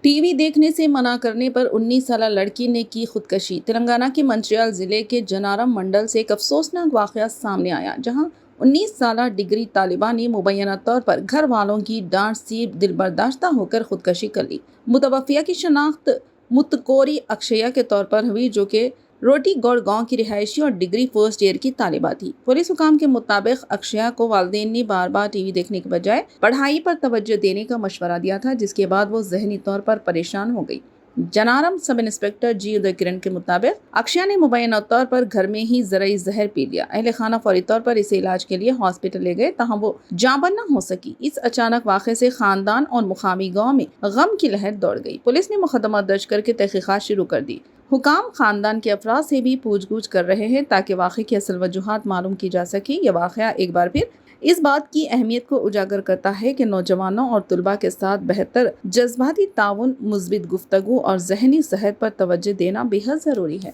T V دیکھنے سے منع کرنے پر 19 سالہ لڑکی نے کی خودکشی۔ تلنگانہ کے منچریال ضلع کے جنارم منڈل سے ایک افسوسناک واقعہ سامنے آیا، جہاں 19 سالہ ڈگری طالبہ نے مبینہ طور پر گھر والوں کی ڈانٹ سے دلبرداشتہ ہو کر خودکشی کر لی۔ متوفیہ کی شناخت متکوری اکشیا کے طور پر ہوئی، جو کہ روٹی گوڑ گاؤں کی رہائشی اور ڈگری فرسٹ ایئر کی طالبہ تھی۔ پولیس حکام کے مطابق اکشیا کو والدین نے بار بار ٹی وی دیکھنے کے بجائے پڑھائی پر توجہ دینے کا مشورہ دیا تھا، جس کے بعد وہ ذہنی طور پر پریشان ہو گئی۔ جنارم سب انسپکٹر جی ادے کرن کے مطابق اکشیا نے مبینہ طور پر گھر میں ہی زرعی زہر پی لیا۔ اہل خانہ فوری طور پر اسے علاج کے لیے ہاسپٹل لے گئے، تاہم وہ جاں بحق نہ ہو سکی۔ اس اچانک واقعے سے خاندان اور مقامی گاؤں میں غم کی لہر دوڑ گئی۔ پولیس نے مقدمہ درج کر کے تحقیقات شروع کر دی۔ حکام خاندان کے افراد سے بھی پوچھ گچھ کر رہے ہیں تاکہ واقعے کی اصل وجوہات معلوم کی جا سکے۔ یہ واقعہ ایک بار پھر اس بات کی اہمیت کو اجاگر کرتا ہے کہ نوجوانوں اور طلباء کے ساتھ بہتر جذباتی تعاون، مثبت گفتگو اور ذہنی صحت پر توجہ دینا بے حد ضروری ہے۔